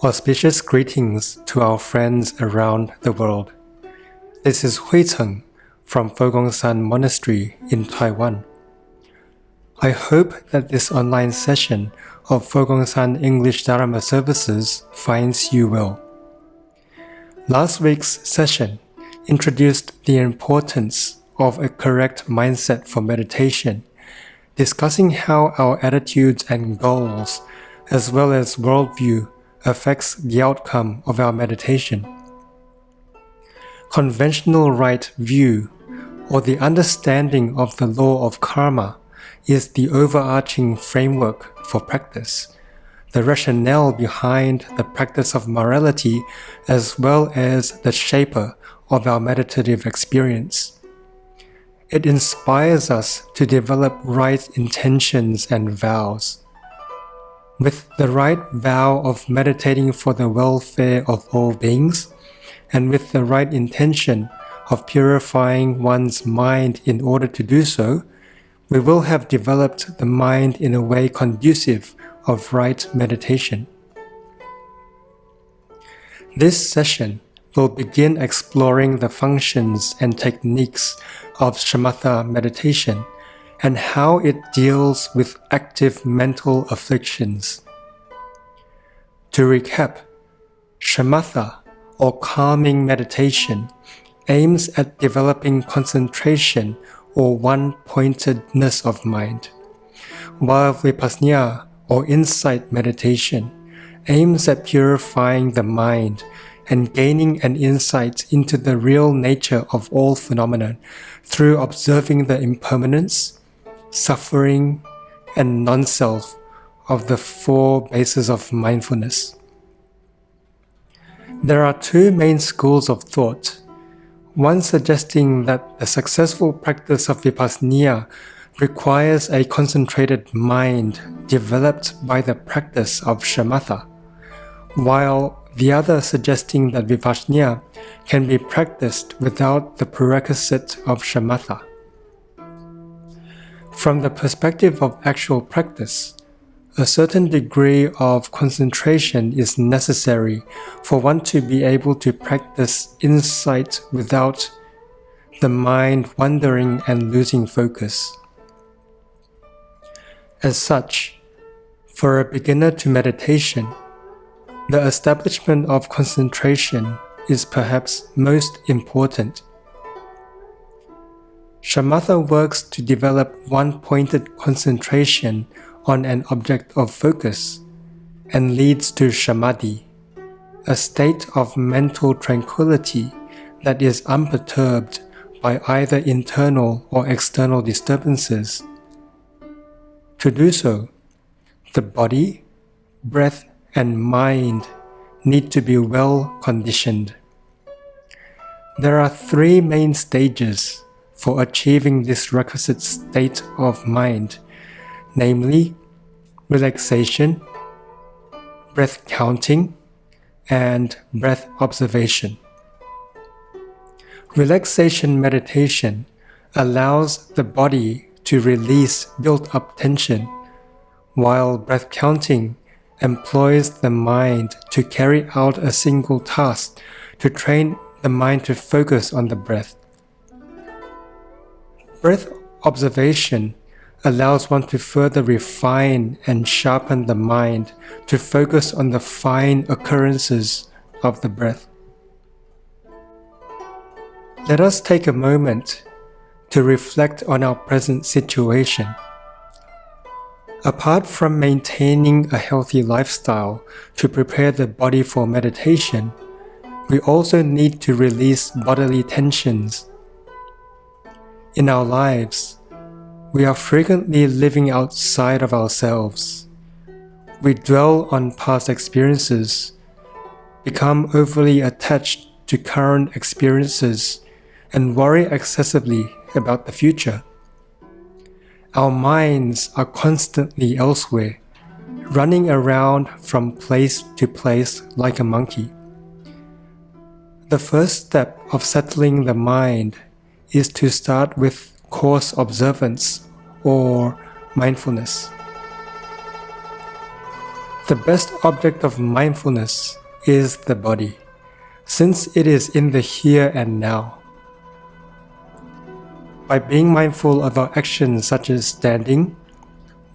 Auspicious greetings to our friends around the world. This is Hui Cheng from Fogong-san Monastery in Taiwan. I hope that this online session of Fogong-san English Dharma Services finds you well. Last week's session introduced the importance of a correct mindset for meditation, discussing how our attitudes and goals, as well as worldview, affects the outcome of our meditation. Conventional right view, or the understanding of the law of karma, is the overarching framework for practice, the rationale behind the practice of morality, as well as the shaper of our meditative experience. It inspires us to develop right intentions and vows. With the right vow of meditating for the welfare of all beings, and with the right intention of purifying one's mind in order to do so, we will have developed the mind in a way conducive of right meditation. This session will begin exploring the functions and techniques of Śamatha meditation and how it deals with active mental afflictions. To recap, Śamatha, or calming meditation, aims at developing concentration or one-pointedness of mind, while Vipassana, or insight meditation, aims at purifying the mind and gaining an insight into the real nature of all phenomena through observing the impermanence, suffering, and non-self of the four bases of mindfulness. There are two main schools of thought, one suggesting that the successful practice of Vipassana requires a concentrated mind developed by the practice of Śamatha, while the other suggesting that Vipassana can be practiced without the prerequisite of Śamatha. From the perspective of actual practice, a certain degree of concentration is necessary for one to be able to practice insight without the mind wandering and losing focus. As such, for a beginner to meditation, the establishment of concentration is perhaps most important. Śamatha works to develop one-pointed concentration on an object of focus and leads to samadhi, a state of mental tranquility that is unperturbed by either internal or external disturbances. To do so, the body, breath, and mind need to be well conditioned. There are three main stages for achieving this requisite state of mind, namely relaxation, breath counting, and breath observation. Relaxation meditation allows the body to release built-up tension, while breath counting employs the mind to carry out a single task to train the mind to focus on the breath. Breath observation allows one to further refine and sharpen the mind to focus on the fine occurrences of the breath. Let us take a moment to reflect on our present situation. Apart from maintaining a healthy lifestyle to prepare the body for meditation, we also need to release bodily tensions. In our lives, we are frequently living outside of ourselves. We dwell on past experiences, become overly attached to current experiences, and worry excessively about the future. Our minds are constantly elsewhere, running around from place to place like a monkey. The first step of settling the mind is to start with course observance or mindfulness. The best object of mindfulness is the body, since it is in the here and now. By being mindful of our actions such as standing,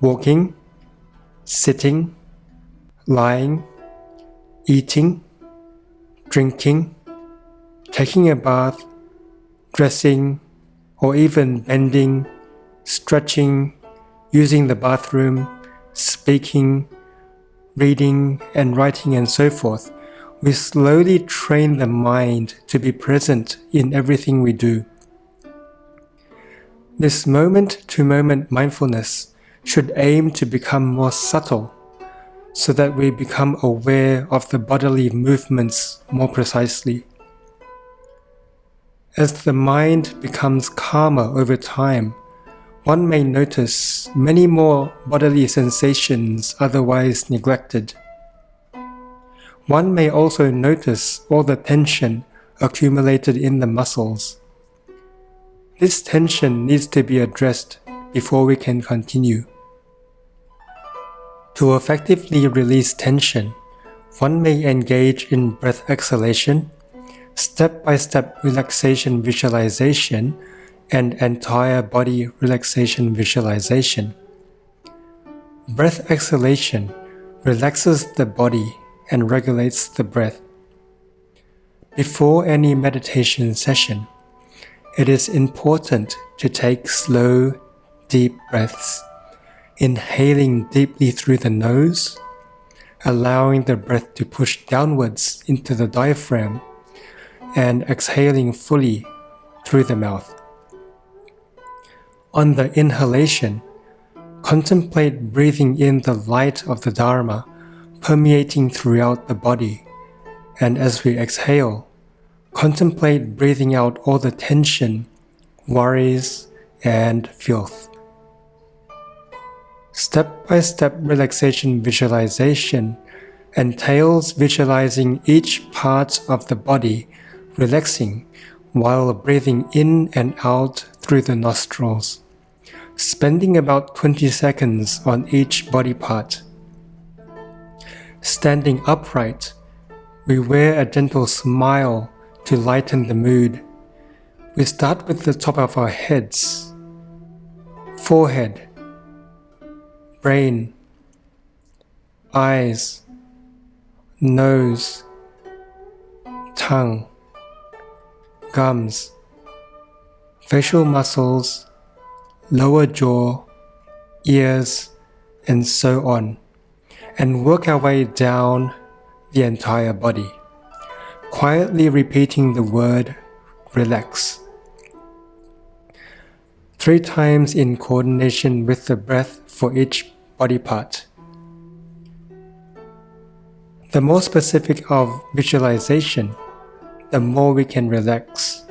walking, sitting, lying, eating, drinking, taking a bath, dressing, or even bending, stretching, using the bathroom, speaking, reading and writing and so forth, we slowly train the mind to be present in everything we do. This moment-to-moment mindfulness should aim to become more subtle, so that we become aware of the bodily movements more precisely. As the mind becomes calmer over time, one may notice many more bodily sensations otherwise neglected. One may also notice all the tension accumulated in the muscles. This tension needs to be addressed before we can continue. To effectively release tension, one may engage in breath exhalation, step-by-step relaxation visualization, and entire body relaxation visualization. Breath exhalation relaxes the body and regulates the breath. Before any meditation session, it is important to take slow, deep breaths, inhaling deeply through the nose, allowing the breath to push downwards into the diaphragm, and exhaling fully through the mouth. On the inhalation, contemplate breathing in the light of the Dharma permeating throughout the body, and as we exhale, contemplate breathing out all the tension, worries, and filth. Step-by-step relaxation visualization entails visualizing each part of the body relaxing while breathing in and out through the nostrils, spending about 20 seconds on each body part. Standing upright, we wear a gentle smile to lighten the mood. We start with the top of our heads, forehead, brain, eyes, nose, tongue, gums, facial muscles, lower jaw, ears, and so on, and work our way down the entire body, quietly repeating the word relax 3 times in coordination with the breath for each body part. The more specific of visualization, the more we can relax.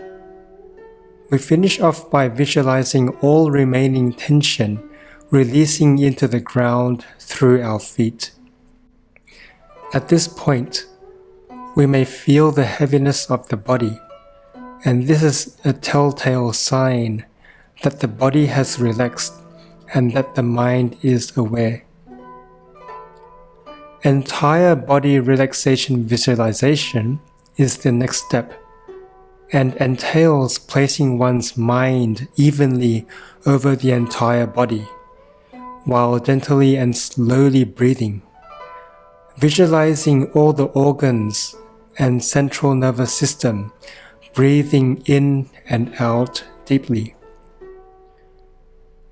We finish off by visualizing all remaining tension releasing into the ground through our feet. At this point, we may feel the heaviness of the body, and this is a telltale sign that the body has relaxed and that the mind is aware. Entire body relaxation visualization is the next step and entails placing one's mind evenly over the entire body, while gently and slowly breathing, visualizing all the organs and central nervous system breathing in and out deeply.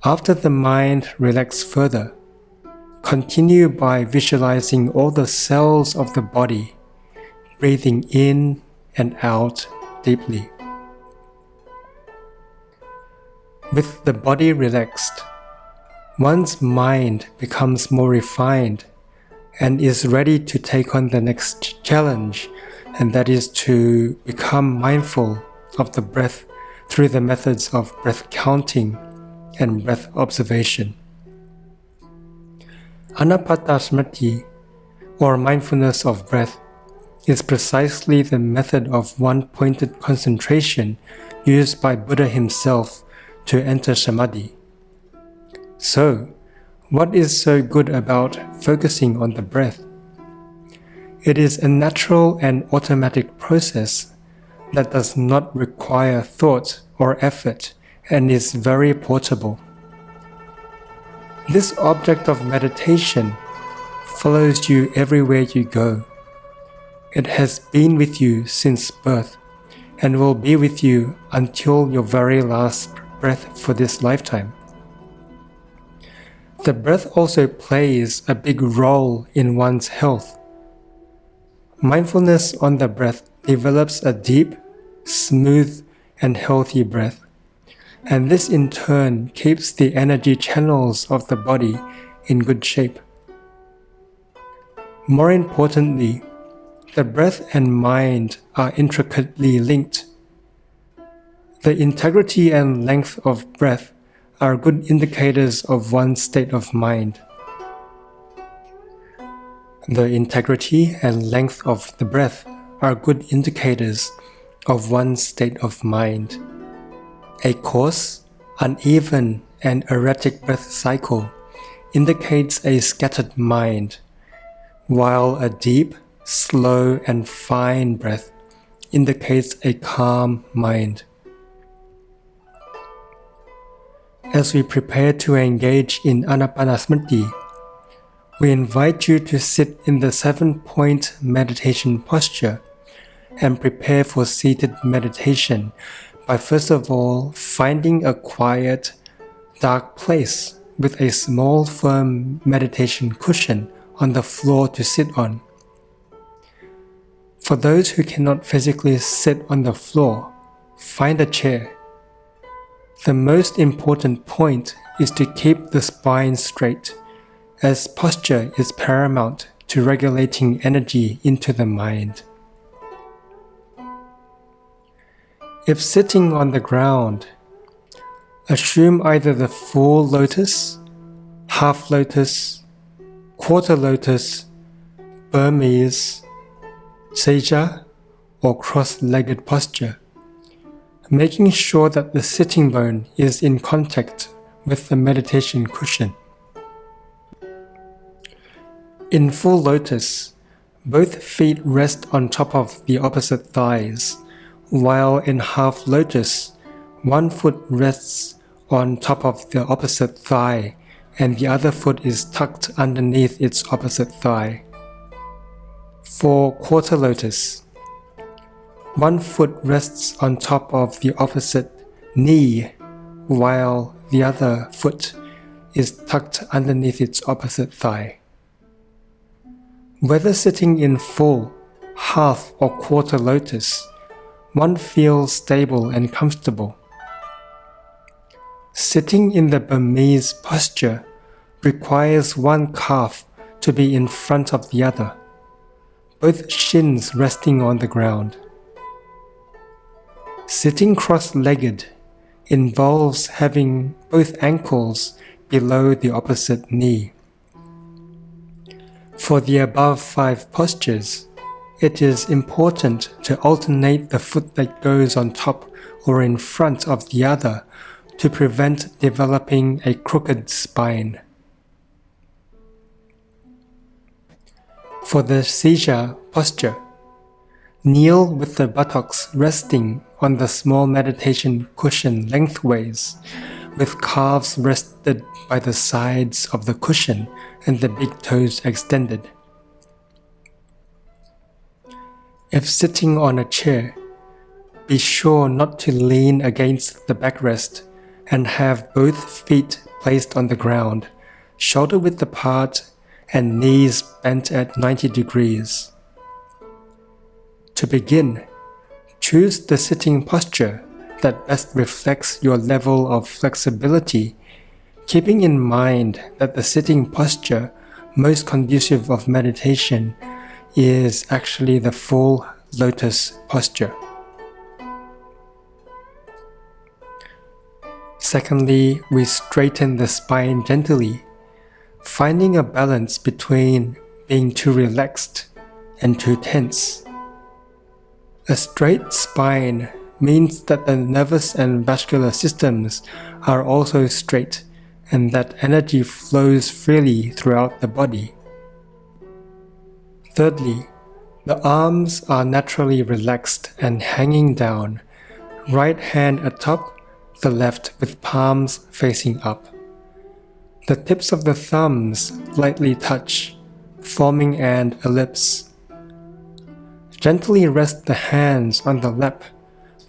After the mind relaxes further, continue by visualizing all the cells of the body breathing in and out deeply. With the body relaxed, one's mind becomes more refined and is ready to take on the next challenge, and that is to become mindful of the breath through the methods of breath counting and breath observation. Anapatasmati, or mindfulness of breath, is precisely the method of one-pointed concentration used by Buddha himself to enter samadhi. So, What is so good about focusing on the breath? It is a natural and automatic process that does not require thought or effort and is very portable. This object of meditation follows you everywhere you go. It has been with you since birth and will be with you until your very last breath for this lifetime. The breath also plays a big role in one's health. Mindfulness on the breath develops a deep, smooth, and healthy breath, and this in turn keeps the energy channels of the body in good shape. More importantly, the breath and mind are intricately linked. The integrity and length of breath are good indicators of one's state of mind. The integrity and length of the breath are good indicators of one's state of mind. A coarse, uneven, and erratic breath cycle indicates a scattered mind, while a deep, slow, and fine breath indicates a calm mind. As we prepare to engage in Anapanasmriti, we invite you to sit in the 7-point meditation posture and prepare for seated meditation by first of all finding a quiet, dark place with a small firm meditation cushion on the floor to sit on. For those who cannot physically sit on the floor, find a chair. The most important point is to keep the spine straight, as posture is paramount to regulating energy into the mind. If sitting on the ground, assume either the full lotus, half lotus, quarter lotus, Burmese, Seja, or cross-legged posture, making sure that the sitting bone is in contact with the meditation cushion. In full lotus, both feet rest on top of the opposite thighs, while in half lotus, one foot rests on top of the opposite thigh and the other foot is tucked underneath its opposite thigh. For quarter lotus, one foot rests on top of the opposite knee, while the other foot is tucked underneath its opposite thigh. Whether sitting in full, half, or quarter lotus, one feels stable and comfortable. Sitting in the Burmese posture requires one calf to be in front of the other, both shins resting on the ground. Sitting cross-legged involves having both ankles below the opposite knee. For the above 5 postures, it is important to alternate the foot that goes on top or in front of the other to prevent developing a crooked spine. For the Seja posture, kneel with the buttocks resting on the small meditation cushion lengthways, with calves rested by the sides of the cushion and the big toes extended. If sitting on a chair, be sure not to lean against the backrest and have both feet placed on the ground, shoulder width apart and knees bent at 90 degrees. To begin, choose the sitting posture that best reflects your level of flexibility, keeping in mind that the sitting posture most conducive of meditation is actually the full lotus posture. Secondly, we straighten the spine gently, finding a balance between being too relaxed and too tense. A straight spine means that the nervous and vascular systems are also straight, and that energy flows freely throughout the body. Thirdly, the arms are naturally relaxed and hanging down, right hand atop, the left with palms facing up. The tips of the thumbs lightly touch, forming an ellipse. Gently rest the hands on the lap,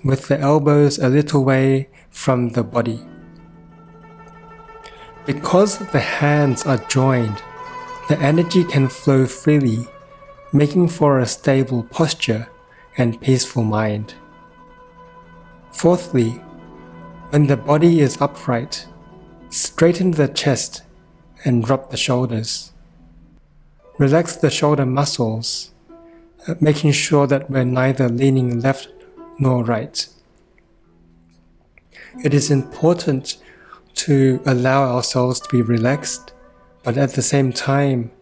with the elbows a little way from the body. Because the hands are joined, the energy can flow freely, making for a stable posture and peaceful mind. Fourthly, when the body is upright, straighten the chest and drop the shoulders. Relax the shoulder muscles, making sure that we're neither leaning left nor right. It is important to allow ourselves to be relaxed, but at the same time,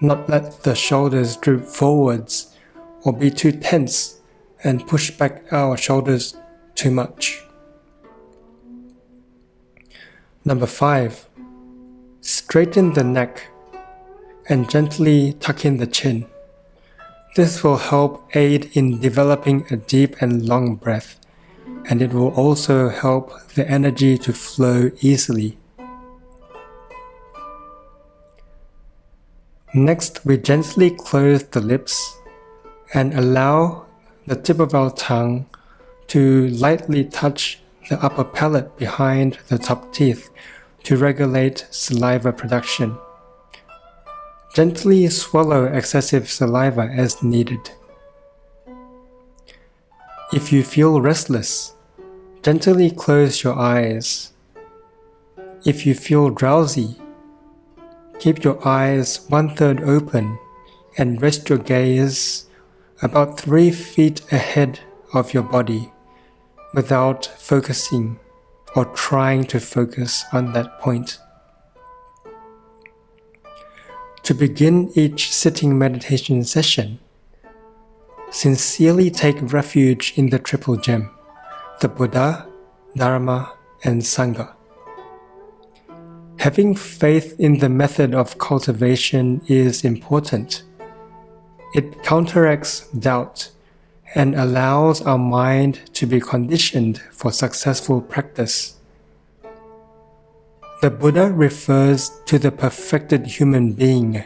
not let the shoulders droop forwards or be too tense and push back our shoulders too much. Number 5, straighten the neck and gently tuck in the chin. This will help aid in developing a deep and long breath, and it will also help the energy to flow easily. Next, we gently close the lips and allow the tip of our tongue to lightly touch the upper palate behind the top teeth to regulate saliva production. Gently swallow excessive saliva as needed. If you feel restless, gently close your eyes. If you feel drowsy, keep your eyes 1/3 open and rest your gaze about 3 feet ahead of your body without focusing or trying to focus on that point. To begin each sitting meditation session, sincerely take refuge in the Triple Gem, the Buddha, Dharma, and Sangha. Having faith in the method of cultivation is important. It counteracts doubt and allows our mind to be conditioned for successful practice. The Buddha refers to the perfected human being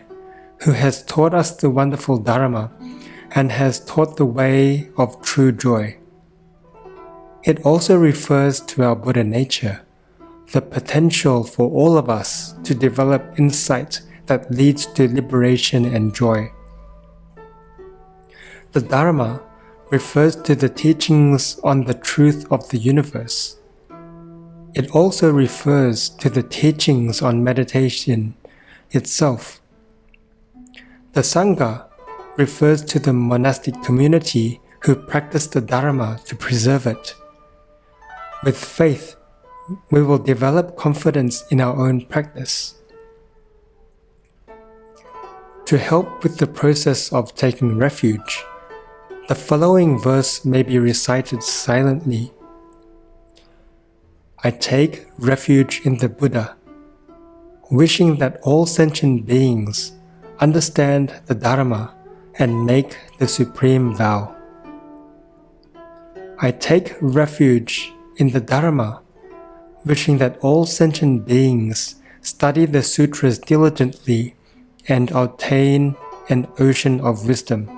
who has taught us the wonderful Dharma and has taught the way of true joy. It also refers to our Buddha nature, the potential for all of us to develop insight that leads to liberation and joy. The Dharma refers to the teachings on the truth of the universe. It also refers to the teachings on meditation itself. The Sangha refers to the monastic community who practice the Dharma to preserve it. With faith, we will develop confidence in our own practice. To help with the process of taking refuge, the following verse may be recited silently. I take refuge in the Buddha, wishing that all sentient beings understand the Dharma and make the supreme vow. I take refuge in the Dharma, wishing that all sentient beings study the sutras diligently and attain an ocean of wisdom.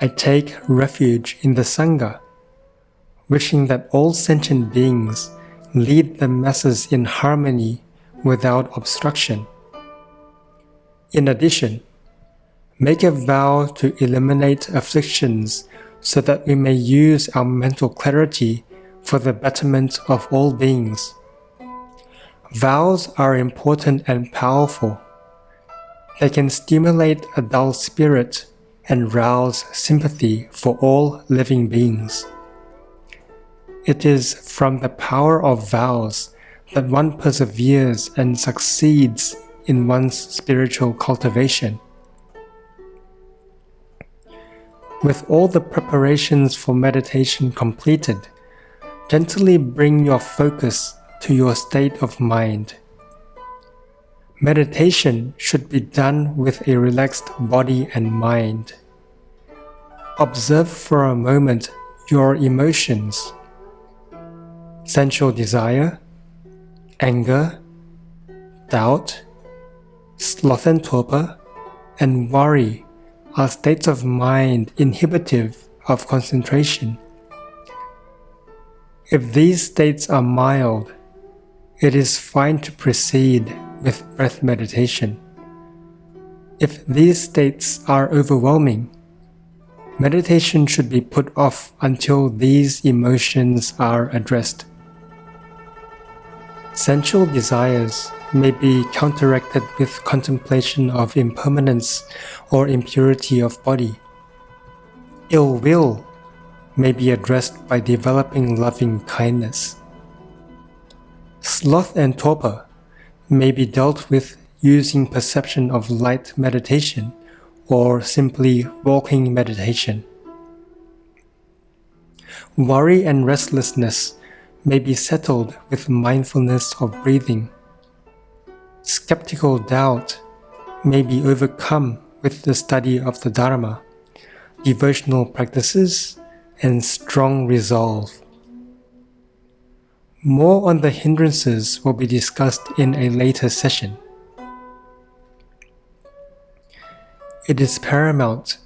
I take refuge in the Sangha, wishing that all sentient beings lead the masses in harmony without obstruction. In addition, make a vow to eliminate afflictions so that we may use our mental clarity for the betterment of all beings. Vows are important and powerful. They can stimulate a dull spirit and rouse sympathy for all living beings. It is from the power of vows that one perseveres and succeeds in one's spiritual cultivation. With all the preparations for meditation completed, gently bring your focus to your state of mind. Meditation should be done with a relaxed body and mind. Observe for a moment your emotions. Sensual desire, anger, doubt, sloth and torpor, and worry are states of mind inhibitive of concentration. If these states are mild, it is fine to proceed with breath meditation. If these states are overwhelming, meditation should be put off until these emotions are addressed. Sensual desires may be counteracted with contemplation of impermanence or impurity of body. Ill will may be addressed by developing loving kindness. Sloth and torpor may be dealt with using perception of light meditation or simply walking meditation. Worry and restlessness may be settled with mindfulness of breathing. Skeptical doubt may be overcome with the study of the Dharma, devotional practices, and strong resolve. More on the hindrances will be discussed in a later session. It is paramount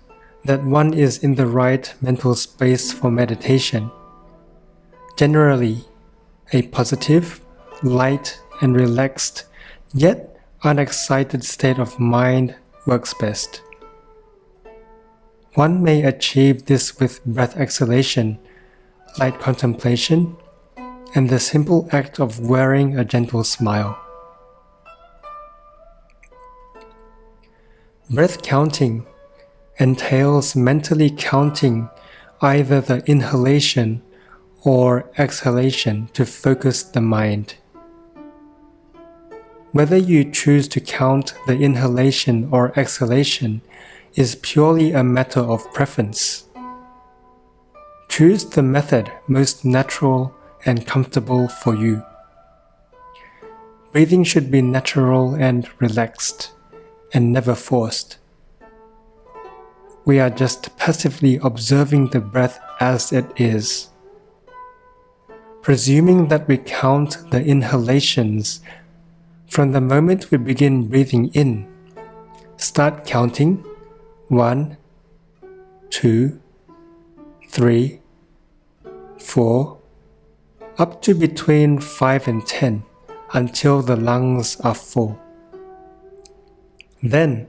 that one is in the right mental space for meditation. Generally, a positive, light, and relaxed, yet unexcited state of mind works best. One may achieve this with breath exhalation, light contemplation, and the simple act of wearing a gentle smile. Breath counting entails mentally counting either the inhalation or exhalation to focus the mind. Whether you choose to count the inhalation or exhalation is purely a matter of preference. Choose the method most natural and comfortable for you. Breathing should be natural and relaxed, and never forced. We are just passively observing the breath as it is. Presuming that we count the inhalations from the moment we begin breathing in, start counting 1, 2, 3, 4, up to between 5 and 10 until the lungs are full. Then,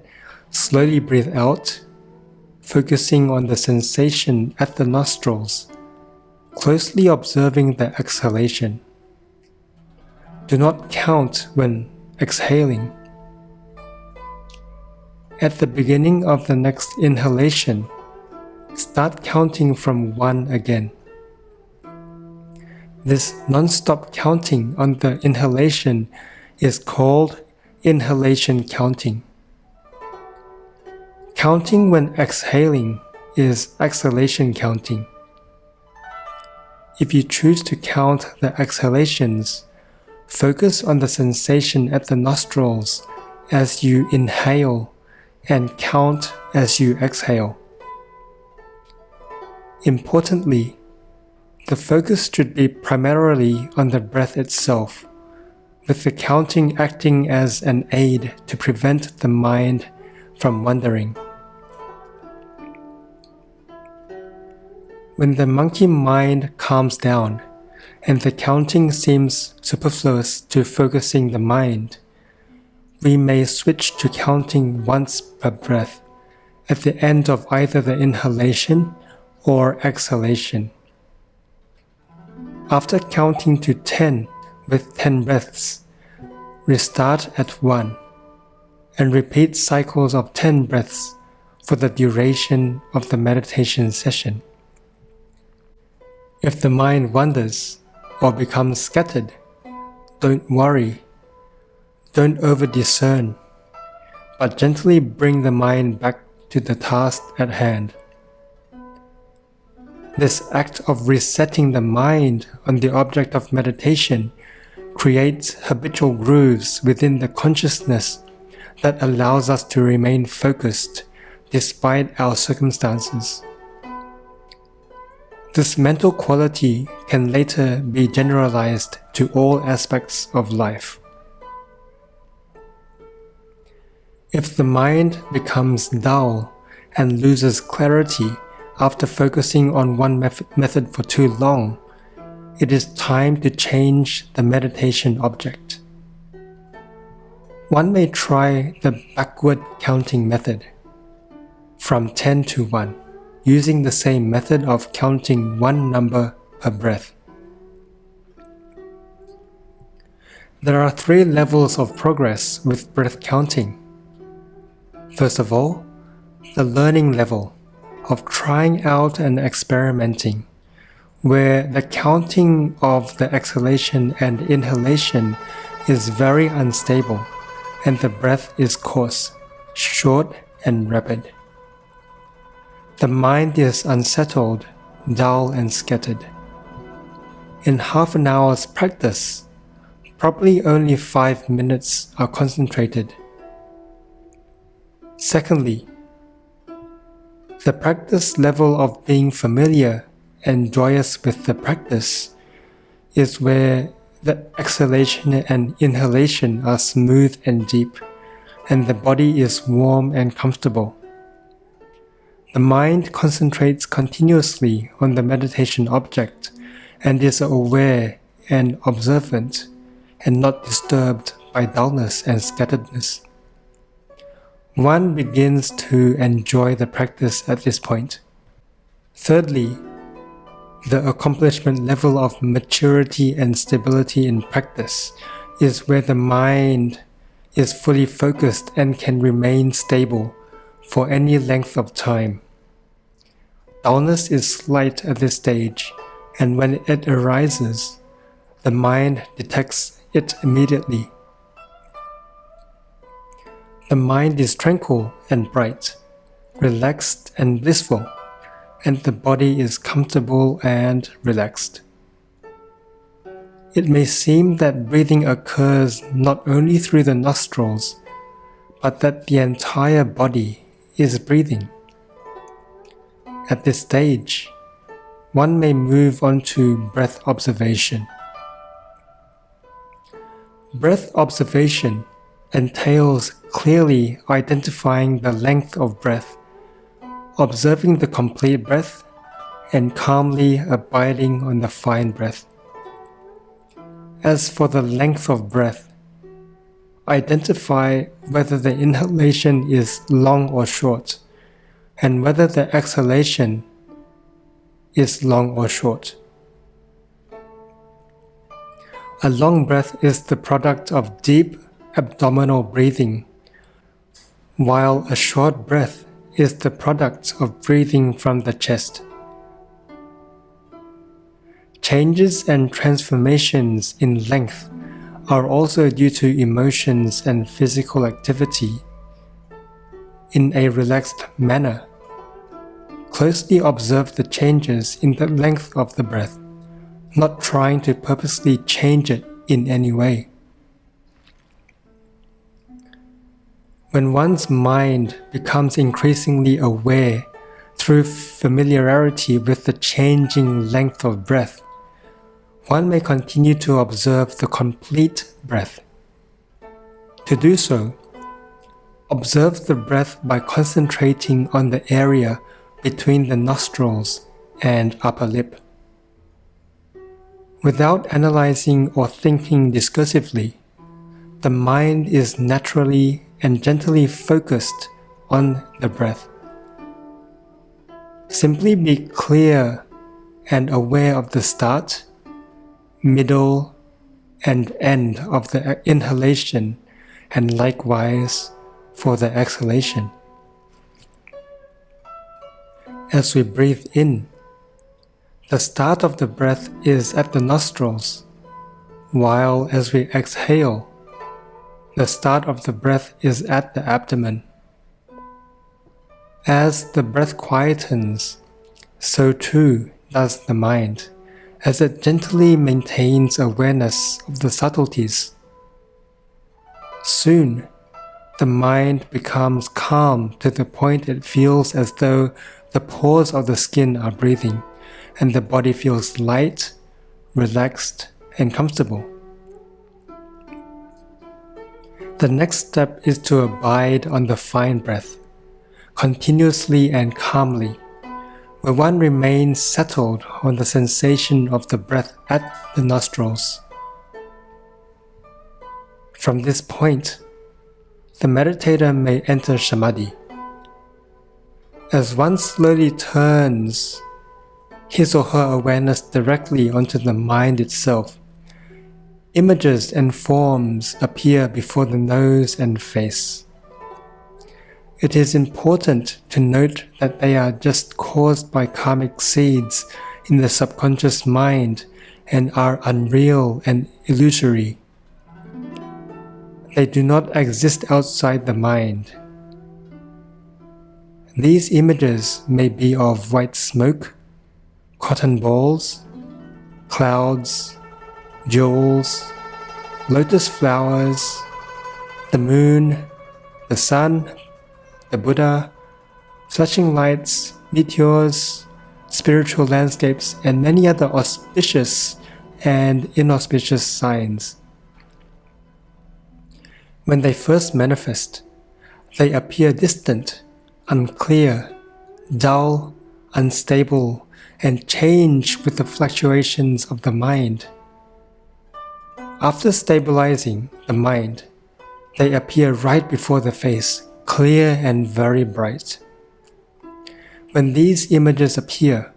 slowly breathe out, focusing on the sensation at the nostrils, closely observing the exhalation. Do not count when exhaling. At the beginning of the next inhalation, start counting from 1 again. This non-stop counting on the inhalation is called inhalation counting. Counting when exhaling is exhalation counting. If you choose to count the exhalations, focus on the sensation at the nostrils as you inhale and count as you exhale. Importantly, the focus should be primarily on the breath itself, with the counting acting as an aid to prevent the mind from wandering. When the monkey mind calms down and the counting seems superfluous to focusing the mind, we may switch to counting once per breath at the end of either the inhalation or exhalation. After counting to 10 with 10 breaths, restart at 1 and repeat cycles of 10 breaths for the duration of the meditation session. If the mind wanders or becomes scattered, don't worry, don't over-discern, but gently bring the mind back to the task at hand. This act of resetting the mind on the object of meditation creates habitual grooves within the consciousness that allows us to remain focused despite our circumstances. This mental quality can later be generalized to all aspects of life. If the mind becomes dull and loses clarity after focusing on one method for too long, it is time to change the meditation object. One may try the backward counting method, from 10 to 1, using the same method of counting one number per breath. There are 3 levels of progress with breath counting. First of all, the learning level of trying out and experimenting, where the counting of the exhalation and inhalation is very unstable and the breath is coarse, short, and rapid. The mind is unsettled, dull, and scattered. In half an hour's practice, probably only 5 minutes are concentrated. Secondly, the practice level of being familiar and joyous with the practice is where the exhalation and inhalation are smooth and deep, and the body is warm and comfortable. The mind concentrates continuously on the meditation object and is aware and observant and not disturbed by dullness and scatteredness. One begins to enjoy the practice at this point. Thirdly, the accomplishment level of maturity and stability in practice is where the mind is fully focused and can remain stable for any length of time. Dullness is slight at this stage, and when it arises, the mind detects it immediately. The mind is tranquil and bright, relaxed and blissful, and the body is comfortable and relaxed. It may seem that breathing occurs not only through the nostrils, but that the entire body is breathing. At this stage, one may move on to breath observation. Breath observation entails clearly identifying the length of breath, observing the complete breath, and calmly abiding on the fine breath. As for the length of breath, identify whether the inhalation is long or short, and whether the exhalation is long or short. A long breath is the product of deep abdominal breathing, while a short breath is the product of breathing from the chest. Changes and transformations in length are also due to emotions and physical activity. In a relaxed manner, closely observe the changes in the length of the breath, not trying to purposely change it in any way. When one's mind becomes increasingly aware through familiarity with the changing length of breath, one may continue to observe the complete breath. To do so, observe the breath by concentrating on the area between the nostrils and upper lip. Without analyzing or thinking discursively, the mind is naturally and gently focused on the breath. Simply be clear and aware of the start, middle, and end of the inhalation, and likewise for the exhalation. As we breathe in, the start of the breath is at the nostrils, while as we exhale, the start of the breath is at the abdomen. As the breath quietens, so too does the mind, as it gently maintains awareness of the subtleties. Soon, the mind becomes calm to the point it feels as though the pores of the skin are breathing, and the body feels light, relaxed, and comfortable. The next step is to abide on the fine breath, continuously and calmly, where one remains settled on the sensation of the breath at the nostrils. From this point, the meditator may enter Samadhi. As one slowly turns his or her awareness directly onto the mind itself, images and forms appear before the nose and face. It is important to note that they are just caused by karmic seeds in the subconscious mind and are unreal and illusory. They do not exist outside the mind. These images may be of white smoke, cotton balls, clouds, jewels, lotus flowers, the moon, the sun, the Buddha, flashing lights, meteors, spiritual landscapes, and many other auspicious and inauspicious signs. When they first manifest, they appear distant, unclear, dull, unstable, and change with the fluctuations of the mind. After stabilizing the mind, they appear right before the face, clear and very bright. When these images appear,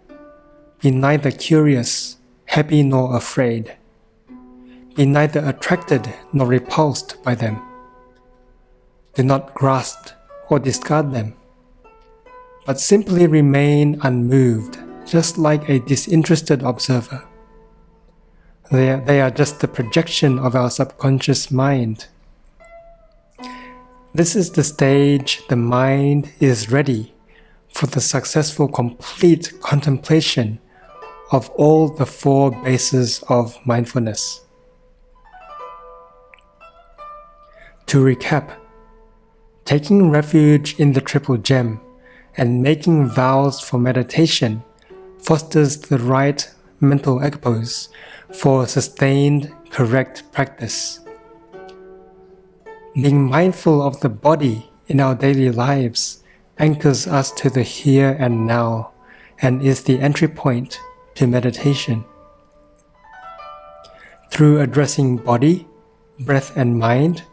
be neither curious, happy nor afraid. Be neither attracted nor repulsed by them. Do not grasp or discard them, but simply remain unmoved, just like a disinterested observer. They are just the projection of our subconscious mind. This is the stage the mind is ready for the successful complete contemplation of all the four bases of mindfulness. To recap, taking refuge in the Triple Gem and making vows for meditation fosters the right mental equipoise for sustained, correct practice. Being mindful of the body in our daily lives anchors us to the here and now and is the entry point to meditation. Through addressing body, breath, and mind,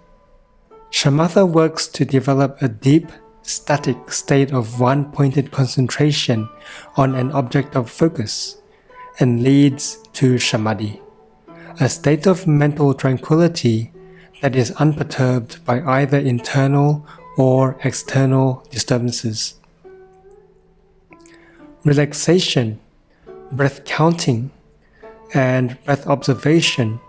Śamatha works to develop a deep, static state of one-pointed concentration on an object of focus and leads to Samadhi, a state of mental tranquility that is unperturbed by either internal or external disturbances. Relaxation, breath counting, and breath observation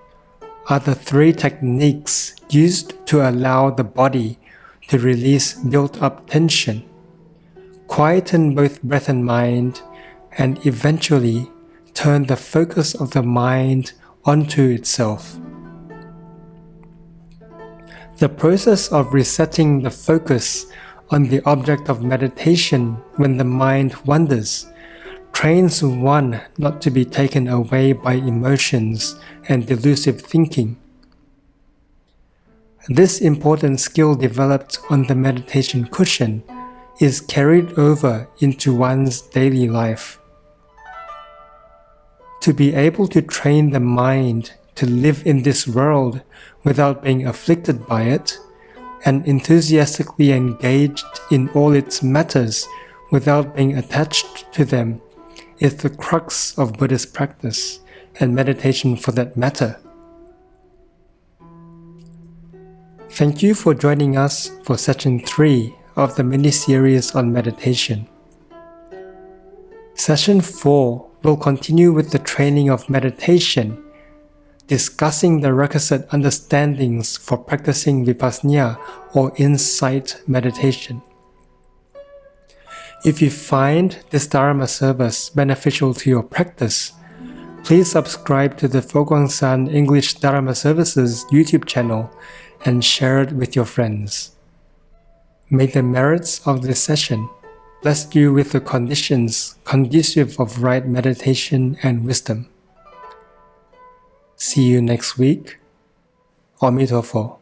are the three techniques used to allow the body to release built-up tension, quieten both breath and mind, and eventually turn the focus of the mind onto itself. The process of resetting the focus on the object of meditation when the mind wanders trains one not to be taken away by emotions and delusive thinking. This important skill developed on the meditation cushion is carried over into one's daily life. To be able to train the mind to live in this world without being afflicted by it, and enthusiastically engaged in all its matters without being attached to them, is the crux of Buddhist practice and meditation for that matter. Thank you for joining us for Session 3 of the mini-series on meditation. Session 4 will continue with the training of meditation, discussing the requisite understandings for practicing vipassana or insight meditation. If you find this Dharma service beneficial to your practice, Please subscribe to the Functions&techniques English Dharma Services YouTube channel and share it with your friends. May the merits of this session bless you with the conditions conducive of right meditation and wisdom. See you next week. 阿弥陀佛。